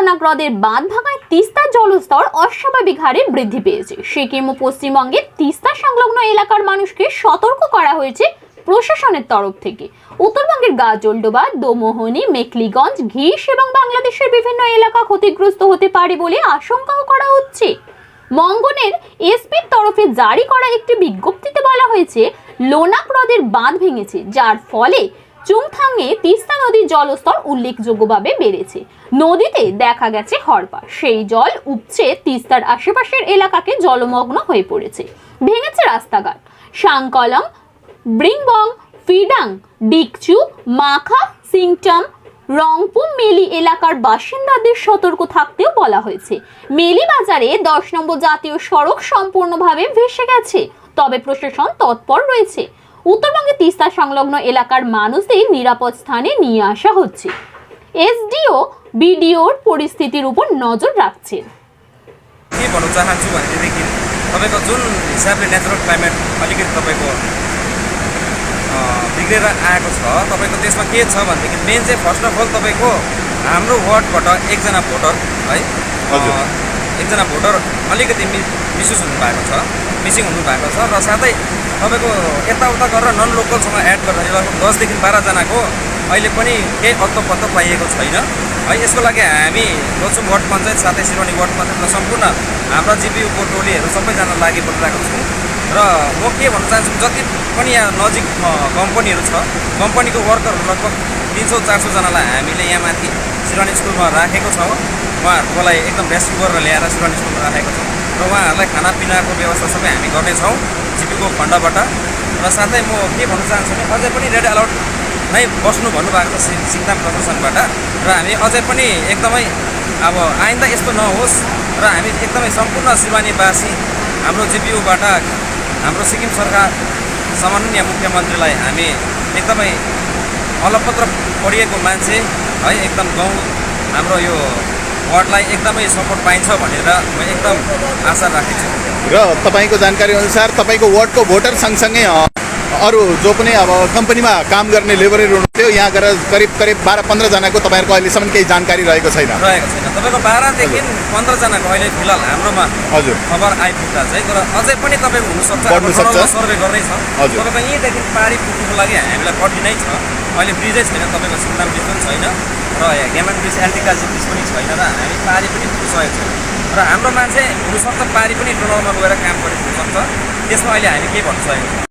লোনাক হ্রদের বাঁধ ভাঙায় তিস্তার জলস্তর অস্বাভাবিক হারে বৃদ্ধি পেয়েছে। সিকিম ও পশ্চিমবঙ্গের তিস্তা সংলগ্ন এলাকার মানুষকে সতর্ক করা হয়েছে প্রশাসনের তরফ থেকে। উত্তরবঙ্গের গাজলডোবা, দোমোহনী, মেখলিগঞ্জ, ঘিস এবং বাংলাদেশের বিভিন্ন এলাকা ক্ষতিগ্রস্ত হতে পারে বলে আশঙ্কাও করা হচ্ছে। মঙ্গনের এসপির তরফে জারি করা একটি বিজ্ঞপ্তিতে বলা হয়েছে, লোনাক হ্রদের বাঁধ ভেঙেছে, যার ফলে চুংথাংয়ে তিস্তা নদীর জলস্তর উল্লেখযোগ্যভাবে বেড়েছে। নদীতে দেখা গেছে হরপা, সেই জল উপচে তিস্তার আশেপাশের এলাকাকে জলমগ্ন হয়ে পড়েছে। ভেঙেছে রাস্তাঘাট। সাংকলং, ব্রিংবং, ফিডাং, ডিকচু, মাখা, সিংটাম, রংপু, মেলি এলাকার বাসিন্দাদের সতর্ক থাকতেও বলা হয়েছে। মেলি বাজারে 10 নম্বর জাতীয় সড়ক সম্পূর্ণভাবে ভেসে গেছে, তবে প্রশাসন তৎপর রয়েছে। উত্তরবঙ্গে তিস্তা সংলগ্ন এলাকার মানুষদের নিরাপদ স্থানে নিয়ে আসা হচ্ছে। এসডিও বিডিওর পরিস্থিতির উপর নজর রাখছেন। के भन्नु चाहन्छु भनेदेखि तपाईको जुन हिसाबले नेचुरल क्लाइमेट अलिकति तपाईको बिग्रेर आएको छ, तपाईको त्यसमा के छ भनेदेखि मेन चाहिँ फर्स्ट अफ अल तपाईको हाम्रो वार्डबाट एकजना भोटर है, एकजना भोटर अलिकति मिसयुज हुनुभएको छ, मिसिङ हुनुभएको छ र साथै तपाईको यताउता गरेर नन लोकलसँग एड गरेर 10 देखि 12 जनाको अहिले पनि केही अत्तो पाइएको छैन है। यसको लागि हामी लोचुङ वार्ड पञ्चायत साथै सिरोनी वार्ड पञ्चायत र सम्पूर्ण हाम्रा जिपियुको टोलीहरू सबैजना लागि परिरहेको छौँ। र म के भन्न चाहन्छु, जति पनि यहाँ नजिक कम्पनीहरू छ, कम्पनीको वर्करहरू लगभग 300-400 जनालाई हामीले यहाँ माथि सिरोनी स्कुलमा राखेको छौँ। उहाँहरूलाई एकदम रेस्क्यु गरेर ल्याएर सिरोनी स्कुलमा राखेको छौँ र उहाँहरूलाई खानापिनाको व्यवस्था सबै हामी गर्नेछौँ जिपिको फन्डबाट। र साथै म के भन्न चाहन्छु भने अझै पनि रेड अलर्ट नै बस्नु भन्नुभएको छ सिक्किम प्रशासनबाट र हामी अझै पनि एकदमै अब आइन्दा यस्तो नहोस् र हामी एकदमै सम्पूर्ण सिवानीवासी हाम्रो जिपियुबाट हाम्रो सिक्किम सरकार सम्माननीय मुख्यमन्त्रीलाई हामी एकदमै अलपत्र पढिएको मान्छे है, एकदम गाउँ हाम्रो यो वार्डलाई एकदमै सपोर्ट पाइन्छ भनेर म एकदम आशा राख्छु। र तपाईको जानकारी अनुसार तपाईको वार्डको भोटर सँगसँगै अरू जो पनि अब कम्पनीमा काम गर्ने लेबरहरू हुनुहुन्थ्यो, यहाँ गएर करिब 12-15 जनाको तपाईँहरूको अहिलेसम्म केही जानकारी रहेको छैन? तपाईँको 12 देखि 15 जनाको अहिले फिलहाल हाम्रोमा हजुर खबर आइपुग्दा चाहिँ, तर अझै पनि तपाईँको हुनसक्छ, सर्वे गर्दैछ। तपाईँको यहीँदेखि पारी पुग्नुको लागि हामीलाई कठिनाइ छ। अहिले ब्रिजै छैन, तपाईँको सिक्किम ब्रिज पनि छैन र गेमन ब्रिज एल्टिकाजी ब्रिज पनि छैन र हामी पारी पनि पुगिसकेको छौँ। र हाम्रो मान्छे हुनसक्छ पारी पनि टनलमा गएर काम गरिदिनु सक्छ, त्यसमा अहिले हामी के भन्न सकेको छौँ।